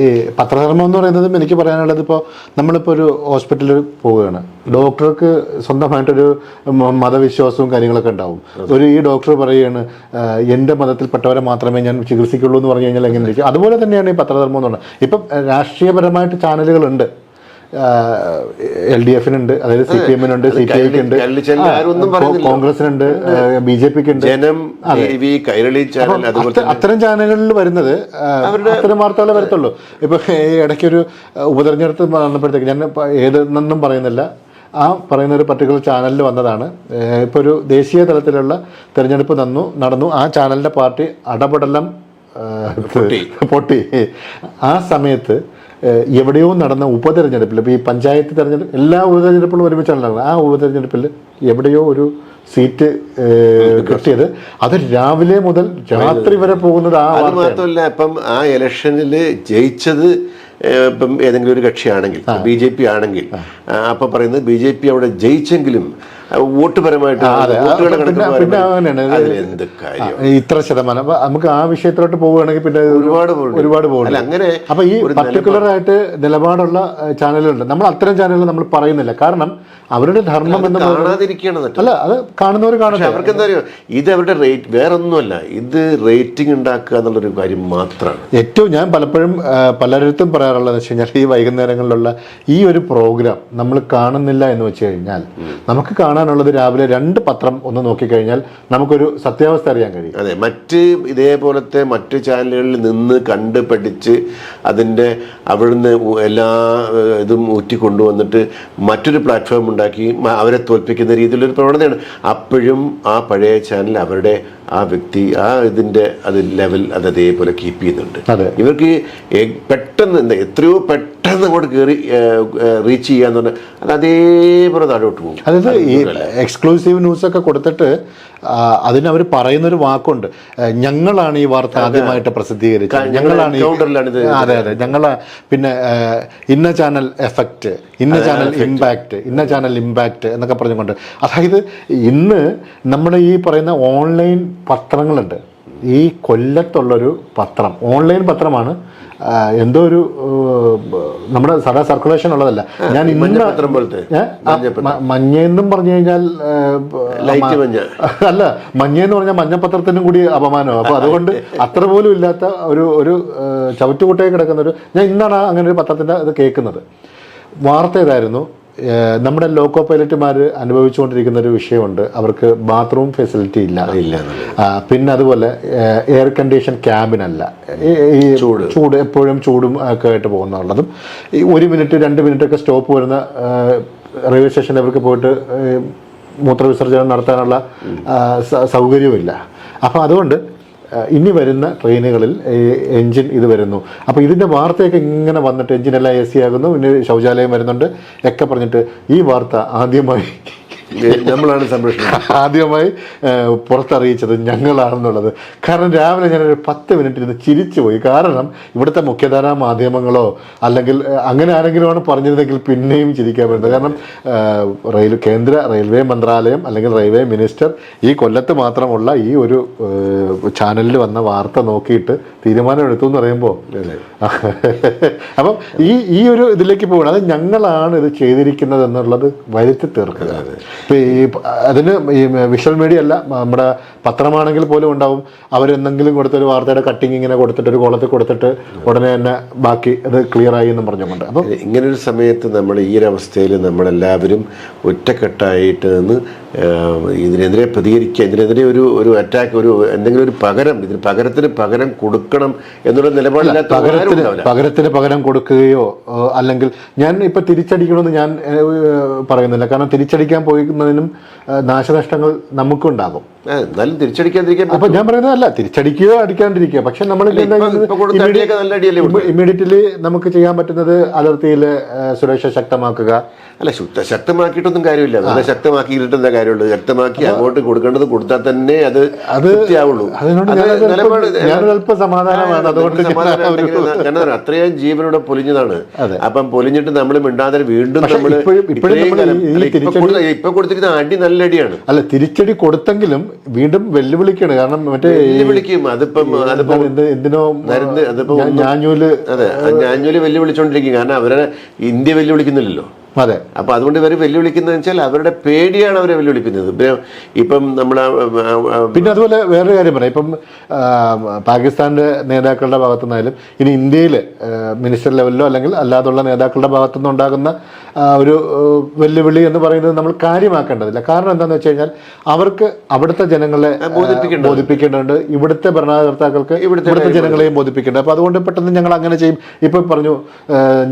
ഈ പത്രധർമ്മം എന്ന് പറയുന്നതും എനിക്ക് പറയാനുള്ളത്, ഇപ്പോൾ നമ്മളിപ്പോൾ ഒരു ഹോസ്പിറ്റലിൽ പോവുകയാണ്, ഡോക്ടർക്ക് സ്വന്തമായിട്ടൊരു മതവിശ്വാസവും കാര്യങ്ങളൊക്കെ ഉണ്ടാവും. ഈ ഡോക്ടർ പറയുകയാണ് എൻ്റെ മതത്തിൽപ്പെട്ടവരെ മാത്രമേ ഞാൻ ചികിത്സിക്കുള്ളൂ എന്ന് പറഞ്ഞു കഴിഞ്ഞാൽ എങ്ങനെ ഇരിക്കും? അതുപോലെ തന്നെയാണ് ഈ പത്രധർമ്മം എന്ന് പറഞ്ഞത്. ഇപ്പം രാഷ്ട്രീയപരമായിട്ട് ചാനലുകളുണ്ട്, LDFനുണ്ട്, അതായത് CPMനുണ്ട്, CPIക്കുണ്ട്, കോൺഗ്രസിനുണ്ട്, BJPക്കുണ്ട്. അത്തരം ചാനലുകളിൽ വരുന്നത് അത്തരം വാർത്തകളെ വരത്തുള്ളൂ. ഇപ്പൊ ഇടയ്ക്കൊരു ഉപതെരഞ്ഞെടുപ്പ് വന്നപ്പോഴത്തേക്ക്, ഞാൻ ഏതെന്നൊന്നും പറയുന്നില്ല, ആ പറയുന്ന ഒരു പർട്ടിക്കുലർ ചാനലിൽ വന്നതാണ്. ഇപ്പോൾ ഒരു ദേശീയ തലത്തിലുള്ള തെരഞ്ഞെടുപ്പ് നടന്നു. ആ ചാനലിൻ്റെ പാർട്ടി അടപടലം പൊട്ടി. ആ സമയത്ത് എവിടെയോ നടന്ന ഉപതെരഞ്ഞെടുപ്പിൽ, ഇപ്പോൾ ഈ പഞ്ചായത്ത് തെരഞ്ഞെടുപ്പ്, എല്ലാ ഉപതെരഞ്ഞെടുപ്പുകളും ഒരുമിച്ചാണ് നടന്നത്. ആ ഉപതെരഞ്ഞെടുപ്പിൽ എവിടെയോ ഒരു സീറ്റ് കിട്ടിയത്, അത് രാവിലെ മുതൽ രാത്രി വരെ പോകുന്നത്. മാത്രമല്ല, ഇപ്പം ആ ഇലക്ഷനിൽ ജയിച്ചത് ഇപ്പം ഏതെങ്കിലും ഒരു കക്ഷിയാണെങ്കിൽ, BJP ആണെങ്കിൽ, അപ്പം പറയുന്നത് BJP അവിടെ ജയിച്ചെങ്കിലും വോട്ടുപരമായിട്ട് വോട്ടുകളുടെ കണക്ക് പിന്നെ അങ്ങനെയാണ് എന്ത് കാര്യം ഇത്ര ശതമാനം. അപ്പൊ നമുക്ക് ആ വിഷയത്തിലോട്ട് പോവുകയാണെങ്കിൽ പിന്നെ ഒരുപാട് പോകും. അങ്ങനെ അപ്പൊ ഈ പർട്ടിക്കുലർ ആയിട്ട് നിലപാടുള്ള ചാനലുകളുണ്ട്. നമ്മൾ അത്തരം ചാനലുകൾ നമ്മൾ പറയുന്നില്ല, കാരണം അവരുടെ ധർമ്മം എന്ന് കാണാതിരിക്കണം. അല്ല, അത് കാണുന്നവർ കാണും. അവർക്ക് എന്താ അറിയോ, ഇത് അവരുടെ റേറ്റ് വേറൊന്നുമല്ല, ഇത് റേറ്റിംഗ് ഉണ്ടാക്കുക എന്നുള്ളൊരു കാര്യം മാത്രമാണ്. ഏറ്റവും ഞാൻ പലപ്പോഴും പലരിടത്തും പറയാറുള്ളത് വെച്ച് കഴിഞ്ഞാൽ, ഈ വൈകുന്നേരങ്ങളിലുള്ള ഈ ഒരു പ്രോഗ്രാം നമ്മൾ കാണുന്നില്ല എന്ന് വെച്ച് കഴിഞ്ഞാൽ, നമുക്ക് കാണാനുള്ളത് രാവിലെ 2 പത്രം ഒന്ന് നോക്കിക്കഴിഞ്ഞാൽ നമുക്കൊരു സത്യാവസ്ഥ അറിയാൻ കഴിയും. അതെ, ഇതേപോലത്തെ മറ്റ് ചാനലുകളിൽ നിന്ന് കണ്ട് പഠിച്ച് അതിൻ്റെ അവിടുന്ന് എല്ലാ ഇതും ഊറ്റിക്കൊണ്ടുവന്നിട്ട് മറ്റൊരു പ്ലാറ്റ്ഫോം ഉണ്ടാക്കി അവരെ തോൽപ്പിക്കുന്ന രീതിയിലൊരു പ്രവണതയാണ്. അപ്പോഴും ആ പഴയ ചാനൽ അവരുടെ ആ വ്യക്തി അത് ലെവൽ അതേപോലെ കീപ്പ് ചെയ്യുന്നുണ്ട്. ഇവർക്ക് പെട്ടെന്ന് എത്രയോ പെട്ടെന്ന് അങ്ങോട്ട് കയറി റീച്ച് ചെയ്യാന്ന് പറഞ്ഞാൽ അത് അതേപോലെ താഴോട്ട് പോകും. അതായത് ഈ എക്സ്ക്ലൂസീവ് ന്യൂസൊക്കെ കൊടുത്തിട്ട് അതിനവർ പറയുന്നൊരു വാക്കുണ്ട്, ഞങ്ങളാണ് ഈ വാർത്ത ആദ്യമായിട്ട് പ്രസിദ്ധീകരിച്ചത്, ഞങ്ങളാണ് അതെ ഞങ്ങൾ, പിന്നെ ഇന്ന ചാനൽ എഫക്റ്റ്, ഇന്ന ചാനൽ ഇമ്പാക്റ്റ് എന്നൊക്കെ പറഞ്ഞുകൊണ്ട്. അതായത് ഇന്ന് നമ്മുടെ ഈ പറയുന്ന ഓൺലൈൻ പത്രങ്ങളുണ്ട്. ഈ കൊല്ലത്തുള്ളൊരു പത്രം, ഓൺലൈൻ പത്രമാണ്, എന്തോ ഒരു നമ്മുടെ സാധാ സർക്കുലേഷൻ ഉള്ളതല്ല. ഞാൻ മഞ്ഞെന്നും പറഞ്ഞു കഴിഞ്ഞാൽ അല്ല, മഞ്ഞെന്ന് പറഞ്ഞാൽ മഞ്ഞപ്പത്രത്തിനും കൂടി അപമാനമാണ്. അപ്പൊ അതുകൊണ്ട് അത്ര പോലും ഇല്ലാത്ത ഒരു ചവറ്റുകുട്ടയെ കിടക്കുന്ന ഞാൻ ഇന്നാണ് അങ്ങനെ ഒരു പത്രത്തിന്റെ ഇത് കേൾക്കുന്നത്. വാർത്ത ഇതായിരുന്നു, നമ്മുടെ ലോക്കോ പൈലറ്റുമാർ അനുഭവിച്ചുകൊണ്ടിരിക്കുന്ന ഒരു വിഷയമുണ്ട്, അവർക്ക് ബാത്റൂം ഫെസിലിറ്റി ഇല്ല. പിന്നെ അതുപോലെ എയർ കണ്ടീഷൻ ക്യാബിനല്ല, ഈ ചൂട് എപ്പോഴും ചൂടും ഒക്കെ ആയിട്ട് പോകുന്നുള്ളതും, ഈ 1 മിനിറ്റ് 2 മിനിറ്റ് ഒക്കെ സ്റ്റോപ്പ് വരുന്ന റെയിൽവേ സ്റ്റേഷനിൽ അവർക്ക് പോയിട്ട് മൂത്രവിസർജനം നടത്താനുള്ള സൗകര്യമില്ല. അപ്പോൾ അതുകൊണ്ട് ഇനി വരുന്ന ട്രെയിനുകളിൽ എൻജിൻ ഇത് വരുന്നു. അപ്പോൾ ഇതിൻ്റെ വാർത്തയൊക്കെ ഇങ്ങനെ വന്നിട്ട് എൻജിനെല്ലാം AC ആകുന്നു, പിന്നെ ശൗചാലയം വരുന്നുണ്ട് ഒക്കെ പറഞ്ഞിട്ട് ഈ വാർത്ത ആദ്യമായി പുറത്തറിയിച്ചത് ഞങ്ങളാണെന്നുള്ളത്. കാരണം രാവിലെ ഞാനൊരു 10 മിനിറ്റ് ഇരുന്ന് ചിരിച്ചു പോയി. കാരണം ഇവിടുത്തെ മുഖ്യധാരാ മാധ്യമങ്ങളോ അല്ലെങ്കിൽ അങ്ങനെ ആരെങ്കിലുമാണ് പറഞ്ഞിരുന്നെങ്കിൽ പിന്നെയും ചിരിക്കാൻ പറ്റുന്നത്. കാരണം കേന്ദ്ര റെയിൽവേ മന്ത്രാലയം അല്ലെങ്കിൽ റെയിൽവേ മിനിസ്റ്റർ ഈ കൊല്ലത്ത് മാത്രമുള്ള ഈ ഒരു ചാനലിൽ വന്ന വാർത്ത നോക്കിയിട്ട് തീരുമാനമെടുത്തു എന്ന് പറയുമ്പോൾ അപ്പം ഈ ഒരു ഇതിലേക്ക് പോകണം. അത് ഞങ്ങളാണ് ഇത് ചെയ്തിരിക്കുന്നത് എന്നുള്ളത് വരുത്തി തീർക്കുക. അതിന് ഈ വിഷ്വൽ മീഡിയ അല്ല, നമ്മുടെ പത്രമാണെങ്കിൽ പോലും ഉണ്ടാവും, അവരെന്തെങ്കിലും കൊടുത്തൊരു വാർത്തയുടെ കട്ടിങ് ഇങ്ങനെ കൊടുത്തിട്ട് ഒരു കോളത്തിൽ കൊടുത്തിട്ട് ഉടനെ തന്നെ ബാക്കി അത് ക്ലിയർ ആയി എന്നും പറഞ്ഞുകൊണ്ട്. അപ്പം ഇങ്ങനൊരു സമയത്ത് നമ്മൾ ഈ ഒരു അവസ്ഥയിൽ നമ്മളെല്ലാവരും ഒറ്റക്കെട്ടായിട്ട് നിന്ന് ഇതിനെതിരെ പ്രതികരിക്കുക, ഇതിനെതിരെ ഒരു അറ്റാക്ക്, എന്തെങ്കിലും ഒരു പകരം, ഇതിന് പകരം കൊടുക്കണം എന്നുള്ള നിലപാടില്ലാത്ത പകരത്തിന് പകരം കൊടുക്കുകയോ അല്ലെങ്കിൽ ഞാൻ ഇപ്പൊ തിരിച്ചടിക്കണമെന്ന് ഞാൻ പറയുന്നില്ല. കാരണം തിരിച്ചടിക്കാൻ പോയിരുന്നതിനും നാശനഷ്ടങ്ങൾ നമുക്കുണ്ടാകും. എന്നാലും തിരിച്ചടിക്കാതിരിക്കാൻ. അപ്പൊ ഞാൻ പറയുന്നത് അല്ല, തിരിച്ചടിക്കുകയോ അടിക്കാണ്ടിരിക്കുക, പക്ഷെ നമ്മൾ ഇമ്മീഡിയറ്റ്ലി നമുക്ക് ചെയ്യാൻ പറ്റുന്നത് അതിർത്തിയിൽ സുരക്ഷ ശക്തമാക്കുക. അല്ല, ശക്തമാക്കിയിട്ടൊന്നും കാര്യമില്ല, വെറുതെ ശക്തമാക്കിയിട്ടെന്താ കാര്യമുള്ളൂ. ശക്തമാക്കി അങ്ങോട്ട് കൊടുക്കേണ്ടത് കൊടുത്താൽ തന്നെ അത് വൃത്തിയാവുള്ളൂ. അല്പം സമാധാനമാണ്. അതുകൊണ്ട് കാരണം അത്രയും ജീവനോടെ പൊലിഞ്ഞതാണ്. അപ്പം പൊലിഞ്ഞിട്ട് നമ്മൾ മിണ്ടാതെ വീണ്ടും നമ്മൾ ഇപ്പൊ കൊടുത്തിരുന്ന അടി നല്ല അടിയാണ്. അല്ല, തിരിച്ചടി കൊടുത്തെങ്കിലും വീണ്ടും വെല്ലുവിളിക്കാണ്. കാരണം മറ്റേ വെല്ലുവിളിക്കും. എന്തിനോ ഞാഞ്ഞൂല് വെല്ലുവിളിച്ചോണ്ടിരിക്കും. കാരണം അവരെ ഇന്ത്യ വെല്ലുവിളിക്കുന്നില്ലല്ലോ. അതെ. അപ്പൊ അതുകൊണ്ട് ഇവർ വെല്ലുവിളിക്കുന്നത് വെച്ചാൽ അവരുടെ പേടിയാണ് അവരെ വെല്ലുവിളിക്കുന്നത്. ഇപ്പം നമ്മളെ പിന്നെ അതുപോലെ വേറൊരു കാര്യം പറയാം. ഇപ്പം പാകിസ്ഥാന്റെ നേതാക്കളുടെ ഭാഗത്തുനിന്നായാലും ഇനി ഇന്ത്യയിൽ മിനിസ്റ്റർ ലെവലിലോ അല്ലെങ്കിൽ അല്ലാതുള്ള നേതാക്കളുടെ ഭാഗത്തുനിന്ന് ഉണ്ടാകുന്ന ഒരു വെല്ലുവിളി എന്ന് പറയുന്നത് നമ്മൾ കാര്യമാക്കേണ്ടതില്ല. കാരണം എന്താണെന്ന് വെച്ച് കഴിഞ്ഞാൽ അവർക്ക് അവിടുത്തെ ജനങ്ങളെ ബോധിപ്പിക്കേണ്ടതുണ്ട്, ഇവിടുത്തെ ഭരണകർത്താക്കൾക്ക് ഇവിടുത്തെ ജനങ്ങളെയും ബോധിപ്പിക്കേണ്ടത്. അപ്പോൾ അതുകൊണ്ട് പെട്ടെന്ന് ഞങ്ങൾ അങ്ങനെ ചെയ്യും. ഇപ്പം പറഞ്ഞു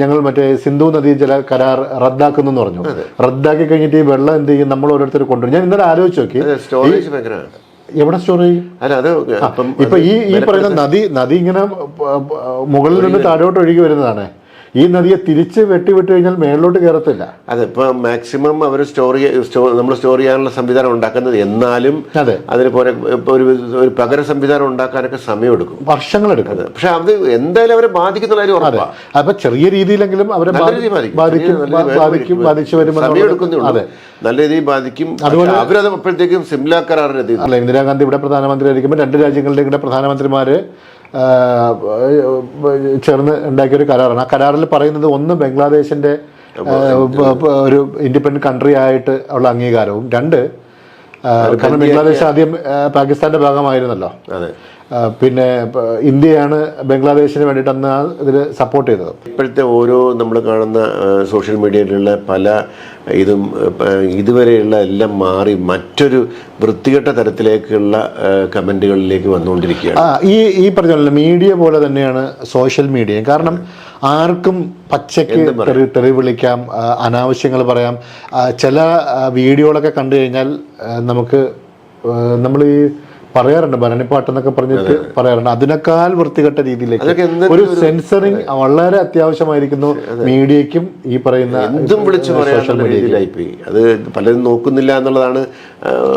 ഞങ്ങൾ മറ്റേ സിന്ധു നദീജല കരാർ റദ്ദാക്കുന്നു എന്ന് പറഞ്ഞു. റദ്ദാക്കി കഴിഞ്ഞിട്ട് ഈ വെള്ളം എന്ത് ചെയ്യും, നമ്മൾ ഓരോരുത്തർ കൊണ്ടുവരും. ഞാൻ ഇന്നലെ ആലോചിച്ച് നോക്കി, എവിടെ സ്റ്റോർ ചെയ്യും? ഇപ്പൊ ഈ പറയുന്ന നദി ഇങ്ങനെ മുകളിൽ നിന്ന് താഴോട്ട് ഒഴുകി വരുന്നതാണ്. ഈ നദിയെ തിരിച്ച് വിട്ട് കഴിഞ്ഞാൽ മേളിലോട്ട് കയറത്തില്ല. അതെ, ഇപ്പൊ മാക്സിമം അവർ നമ്മൾ സ്റ്റോർ ചെയ്യാനുള്ള സംവിധാനം ഉണ്ടാക്കുന്നത്, എന്നാലും അതെ അതിന് പോലെ ഇപ്പൊ ഒരു പകര സംവിധാനം ഉണ്ടാക്കാനൊക്കെ സമയമെടുക്കും, വർഷങ്ങളെടുക്കും. പക്ഷെ അത് എന്തായാലും അവരെ ബാധിക്കുന്ന കാര്യം ഉറപ്പാണ്. അപ്പൊ ചെറിയ രീതിയിലെങ്കിലും അവരെ ബാധിച്ചു വരുമ്പോൾ അതെ, നല്ല രീതിയിൽ ബാധിക്കും. അതുപോലെ അവരത് അപ്പോഴത്തേക്കും സിംല കരാറിനെത്തി. അല്ല, ഇന്ദിരാഗാന്ധി ഇവിടെ പ്രധാനമന്ത്രി ആയിരിക്കുമ്പോൾ രണ്ട് രാജ്യങ്ങളുടെ കൂടെ പ്രധാനമന്ത്രിമാര് ചേർന്ന് ഉണ്ടാക്കിയ ഒരു കരാറാണ്. ആ കരാറിൽ പറയുന്നത്, ഒന്ന് ബംഗ്ലാദേശിന്റെ ഒരു ഇൻഡിപെൻഡന്റ് കൺട്രി ആയിട്ട് ഉള്ള അംഗീകാരവും, രണ്ട് കാരണം ബംഗ്ലാദേശ് ആദ്യം പാകിസ്ഥാന്റെ ഭാഗമായിരുന്നല്ലോ, പിന്നെ ഇന്ത്യയാണ് ബംഗ്ലാദേശിന് വേണ്ടിയിട്ട് അന്ന് ഇതിൽ സപ്പോർട്ട് ചെയ്തത്. ഇപ്പോഴത്തെ ഓരോ നമ്മൾ കാണുന്ന സോഷ്യൽ മീഡിയയിലുള്ള പല ഇതും ഇതുവരെയുള്ള എല്ലാം മാറി മറ്റൊരു വൃത്തികെട്ട തരത്തിലേക്കുള്ള കമന്റുകളിലേക്ക് വന്നുകൊണ്ടിരിക്കുകയാണ്. ഈ പറഞ്ഞ മീഡിയ പോലെ തന്നെയാണ് സോഷ്യൽ മീഡിയയും. കാരണം ആർക്കും പച്ചയ്ക്ക് തെറി വിളിക്കാം, അനാവശ്യങ്ങൾ പറയാം. ചില വീഡിയോകളൊക്കെ കണ്ടു കഴിഞ്ഞാൽ നമ്മൾ ഈ പറയാറുണ്ട് ഭരണിപ്പാട്ടെന്നൊക്കെ പറഞ്ഞിട്ട് പറയാറുണ്ട്. അതിനേക്കാൾ വൃത്തികെട്ട രീതിയിലേക്ക് ഒരു സെൻസറിങ് വളരെ അത്യാവശ്യമായിരിക്കുന്നു മീഡിയയ്ക്കും. ഈ പറയുന്ന എന്തും വിളിച്ചു പറയാനുള്ള രീതിയിലായിപ്പോയി, അത് പലരും നോക്കുന്നില്ല എന്നുള്ളതാണ്.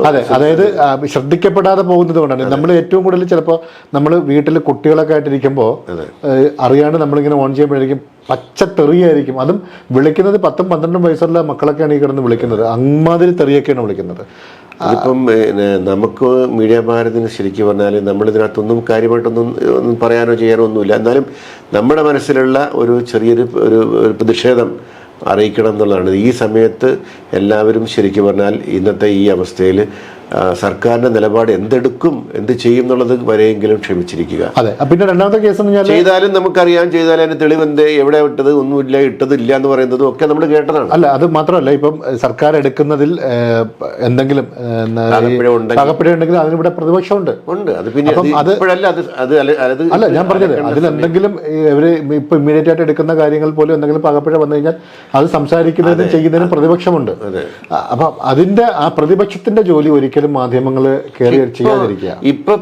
അതെ, അതായത് ശ്രദ്ധിക്കപ്പെടാതെ പോകുന്നത് കൊണ്ടാണ്. നമ്മൾ ഏറ്റവും കൂടുതൽ ചിലപ്പോൾ നമ്മൾ വീട്ടിൽ കുട്ടികളൊക്കെ ആയിട്ടിരിക്കുമ്പോൾ അറിയാണ്ട് നമ്മളിങ്ങനെ ഓൺ ചെയ്യുമ്പോഴായിരിക്കും പച്ച തെറിയായിരിക്കും. അതും വിളിക്കുന്നത് 10-12 വയസ്സുള്ള മക്കളൊക്കെയാണ് ഈ കിടന്ന് വിളിക്കുന്നത്. അമ്മാതിരി തെറിയൊക്കെയാണ് വിളിക്കുന്നത്. അതിപ്പം നമുക്ക് മീഡിയ ഭാരതിന് ശരിക്കും പറഞ്ഞാൽ നമ്മളിതിനകത്തൊന്നും കാര്യമായിട്ടൊന്നും പറയാനോ ചെയ്യാനോ ഒന്നുമില്ല. എന്നാലും നമ്മുടെ മനസ്സിലുള്ള ഒരു ചെറിയൊരു ഒരു പ്രതിഷേധം അറിയിക്കണം എന്നുള്ളതാണ്. ഈ സമയത്ത് എല്ലാവരും ശരിക്കും പറഞ്ഞാൽ ഇന്നത്തെ ഈ അവസ്ഥയിൽ സർക്കാരിന്റെ നിലപാട് എന്തെടുക്കും, എന്ത് ചെയ്യും എന്നുള്ളത് വരെയെങ്കിലും ക്ഷമിച്ചിരിക്കുക. അതെ, പിന്നെ രണ്ടാമത്തെ കേസ് ചെയ്താലും നമുക്കറിയാം, ചെയ്താലും അതിന് തെളിവ് എന്ത്, എവിടെ വിട്ടത്, ഒന്നുമില്ല, ഇട്ടതില്ല എന്ന് പറയുന്നതും ഒക്കെ നമ്മൾ കേട്ടതാണ്. അല്ല, അത് മാത്രമല്ല, ഇപ്പം സർക്കാർ എടുക്കുന്നതിൽ എന്തെങ്കിലും അകപ്പിഴ ഉണ്ടെങ്കിൽ അതിനിവിടെ പ്രതിപക്ഷമുണ്ട്. അത് പിന്നെ അല്ല, ഞാൻ പറഞ്ഞത് അതിലെന്തെങ്കിലും ഇവര് ഇപ്പൊ ഇമ്മീഡിയറ്റ് ആയിട്ട് എടുക്കുന്ന കാര്യങ്ങൾ പോലും എന്തെങ്കിലും പകപ്പിഴ വന്നു കഴിഞ്ഞാൽ അത് സംസാരിക്കുന്നതിനും ചെയ്യുന്നതിനും പ്രതിപക്ഷമുണ്ട്. അപ്പൊ അതിന്റെ ആ പ്രതിപക്ഷത്തിന്റെ ജോലി ഒരിക്കലും മാധ്യമങ്ങൾ കയറി ചെയ്യാതിരിക്കുക. ഇപ്പൊ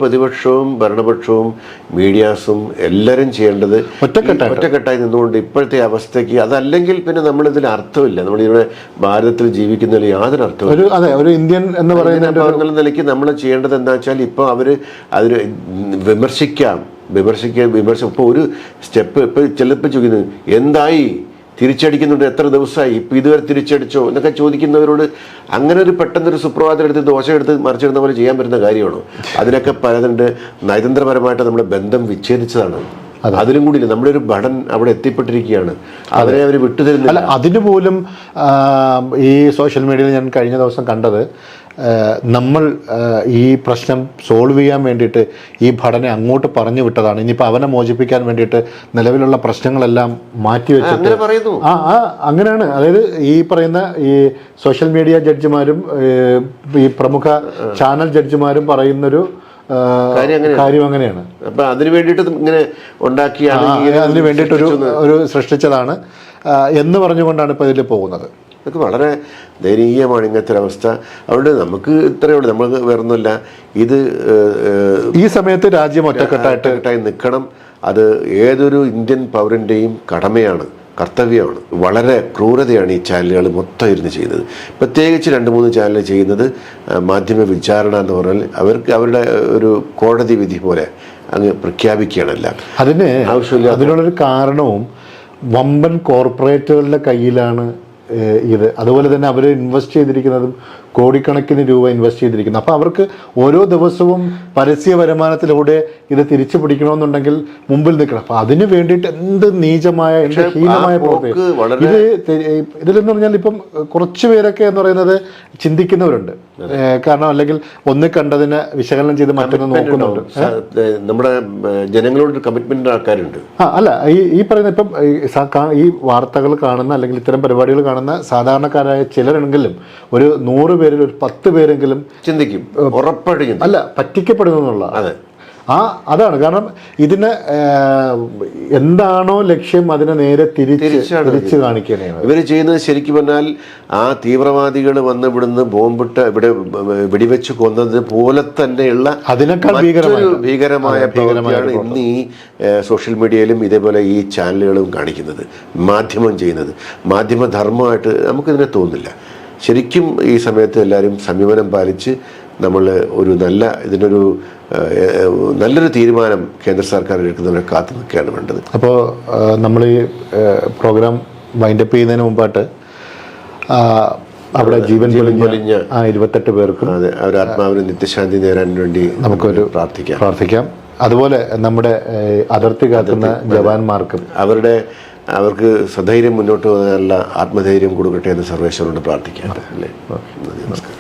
പ്രതിപക്ഷവും ഭരണപക്ഷവും മീഡിയാസും എല്ലാവരും ചെയ്യേണ്ടത് ഒറ്റക്കെട്ടായി നിന്നുകൊണ്ട് ഇപ്പോഴത്തെ അവസ്ഥയ്ക്ക്, അതല്ലെങ്കിൽ പിന്നെ നമ്മളിതിൽ അർത്ഥമില്ല. നമ്മളിവിടെ ഭാരതത്തിൽ ജീവിക്കുന്നതിൽ യാതൊരു അർത്ഥമില്ല. അതെ, ഒരു ഇന്ത്യൻ എന്ന് പറയുന്ന നിലയ്ക്ക് നമ്മൾ ചെയ്യേണ്ടത് എന്താ വെച്ചാൽ, ഇപ്പൊ അവര് അതിന് വിമർശിക്കാം. ഇപ്പൊ ഒരു സ്റ്റെപ്പ് ഇപ്പൊ ചിലപ്പോൾ ചോദിക്കുന്നത് എന്തായി, തിരിച്ചടിക്കുന്നുണ്ട്, എത്ര ദിവസമായി, ഇപ്പം ഇതുവരെ തിരിച്ചടിച്ചോ എന്നൊക്കെ ചോദിക്കുന്നവരോട് അങ്ങനെ ഒരു പെട്ടെന്നൊരു സുപ്രഭാതം എടുത്ത് ദോശ എടുത്ത് മറിച്ചിടുന്ന പോലെ ചെയ്യാൻ പറ്റുന്ന കാര്യമാണോ? അതിനൊക്കെ പലതുണ്ട്. നയതന്ത്രപരമായിട്ട് നമ്മുടെ ബന്ധം വിച്ഛേദിച്ചതാണ്. അതിലും കൂടി നമ്മുടെ ഒരു ഭടൻ അവിടെ എത്തിപ്പെട്ടിരിക്കുകയാണ്. അവരെ അവർ വിട്ടുതരുന്നില്ല. അതിന് പോലും ഈ സോഷ്യൽ മീഡിയയിൽ ഞാൻ കഴിഞ്ഞ ദിവസം കണ്ടത്, നമ്മൾ ഈ പ്രശ്നം സോൾവ് ചെയ്യാൻ വേണ്ടിയിട്ട് ഈ ഭടനെ അങ്ങോട്ട് പറഞ്ഞു വിട്ടതാണ്. ഇനിയിപ്പോൾ അവനെ മോചിപ്പിക്കാൻ വേണ്ടിയിട്ട് നിലവിലുള്ള പ്രശ്നങ്ങളെല്ലാം മാറ്റിവെച്ചിട്ട് അങ്ങനെയാണ്. അതായത് ഈ പറയുന്ന ഈ സോഷ്യൽ മീഡിയ ജഡ്ജിമാരും ഈ പ്രമുഖ ചാനൽ ജഡ്ജിമാരും പറയുന്നൊരു കാര്യം അങ്ങനെയാണ്. അപ്പൊ അതിന് വേണ്ടിയിട്ട് ഇങ്ങനെ അതിന് വേണ്ടിയിട്ട് ഒരു സൃഷ്ടിച്ചതാണ് എന്ന് പറഞ്ഞുകൊണ്ടാണ് ഇപ്പോൾ ഇതിൽ പോകുന്നത്. ഇതൊക്കെ വളരെ ദയനീയമാണ് ഇങ്ങനത്തെ ഒരവസ്ഥ. അതുകൊണ്ട് നമുക്ക് ഇത്രയേ ഉള്ളൂ, നമുക്ക് വേറൊന്നുമില്ല. ഇത് ഈ സമയത്ത് രാജ്യം ഒറ്റക്കെട്ടായി നിൽക്കണം. അത് ഏതൊരു ഇന്ത്യൻ പൗരൻ്റെയും കടമയാണ്, കർത്തവ്യമാണ്. വളരെ ക്രൂരതയാണ് ഈ ചാനലുകൾ മൊത്തം ഇരുന്ന് ചെയ്യുന്നത്. പ്രത്യേകിച്ച് 2-3 ചാനൽ ചെയ്യുന്നത് മാധ്യമ വിചാരണ എന്ന് പറഞ്ഞാൽ അവർക്ക് അവരുടെ ഒരു കോടതി വിധി പോലെ അങ്ങ് പ്രഖ്യാപിക്കുകയാണല്ല. അതിന് ആവശ്യമില്ല. അതിനുള്ളൊരു കാരണവും വമ്പൻ കോർപ്പറേറ്റുകളുടെ കയ്യിലാണ് ഇത്. അതുപോലെ തന്നെ അവർ ഇൻവെസ്റ്റ് ചെയ്തിരിക്കുന്നതും കോടിക്കണക്കിന് രൂപ ഇൻവെസ്റ്റ് ചെയ്തിരിക്കുന്നു. അപ്പോൾ അവർക്ക് ഓരോ ദിവസവും പരസ്യ വരുമാനത്തിലൂടെ ഇത് തിരിച്ചു പിടിക്കണമെന്നുണ്ടെങ്കിൽ മുമ്പിൽ നിൽക്കണം. അപ്പോൾ അതിന് വേണ്ടിയിട്ട് എന്ത് നീചമായ, എന്ത് ഹീനമായ പ്രവർത്തനം ഇതിലെന്ന് പറഞ്ഞാൽ ഇപ്പം കുറച്ച് പേരൊക്കെ എന്ന് പറയുന്നത് ചിന്തിക്കുന്നവരുണ്ട്. കാരണം അല്ലെങ്കിൽ ഒന്ന് കണ്ടതിനെ വിശകലനം ചെയ്ത് മറ്റൊന്ന് നോക്കുന്നുണ്ട്. നമ്മുടെ ജനങ്ങളോട് കമ്മിറ്റ്മെന്റ് ആൾക്കാരുണ്ട്. അല്ല, ഈ പറയുന്ന ഇപ്പം ഈ വാർത്തകൾ കാണുന്ന അല്ലെങ്കിൽ ഇത്തരം പരിപാടികൾ കാണുന്ന സാധാരണക്കാരായ ചിലരെങ്കിലും ഒരു 100 പേരിൽ ഒരു 10 പേരെങ്കിലും ചിന്തിക്കും, ഉറപ്പായിട്ടും അല്ല പറ്റിക്കപ്പെടുന്നു എന്നുള്ള. അതെ, അതാണ് കാരണം ഇതിന് എന്താണോ ലക്ഷ്യം അതിനെ നേരെ തിരിച്ച് കാണിക്കണേ. ഇവർ ചെയ്യുന്നത് ശരിക്കും പറഞ്ഞാൽ ആ തീവ്രവാദികൾ വന്ന് ഇവിടുന്ന് ബോംബിട്ട് ഇവിടെ വെടിവെച്ച് കൊന്നത് പോലെ തന്നെയുള്ള അതിനേക്കാൾ ഭീകരമായ പ്രവൃത്തിയാണ് ഇന്ന് ഈ സോഷ്യൽ മീഡിയയിലും ഇതേപോലെ ഈ ചാനലുകളും കാണിക്കുന്നത്, മാധ്യമം ചെയ്യുന്നത്. മാധ്യമധർമ്മമായിട്ട് നമുക്കിതിനെ തോന്നുന്നില്ല. ശരിക്കും ഈ സമയത്ത് എല്ലാവരും സംയമനം പാലിച്ച് നമ്മൾ ഒരു നല്ലൊരു തീരുമാനം കേന്ദ്ര സർക്കാർ എടുക്കുന്നവരെ കാത്തു നിൽക്കുകയാണ് വേണ്ടത്. അപ്പോൾ നമ്മൾ ഈ പ്രോഗ്രാം വൈൻഡപ്പ് ചെയ്യുന്നതിന് മുമ്പായിട്ട് അവിടെ ജീവൻ പൊലിഞ്ഞ 28 പേർക്കും അതെ അവരുടെ ആത്മാവിന് നിത്യശാന്തി നേരാൻ വേണ്ടി നമുക്കൊരു പ്രാർത്ഥിക്കാം. അതുപോലെ നമ്മുടെ അതിർത്തി കാക്കുന്ന ജവാന്മാർക്കും അവർക്ക് സധൈര്യം മുന്നോട്ട് പോകാനുള്ള ആത്മധൈര്യം കൊടുക്കട്ടെ എന്ന് സർവേശ്വരനോട് പ്രാർത്ഥിക്കാം. അല്ലേ? നമസ്കാരം.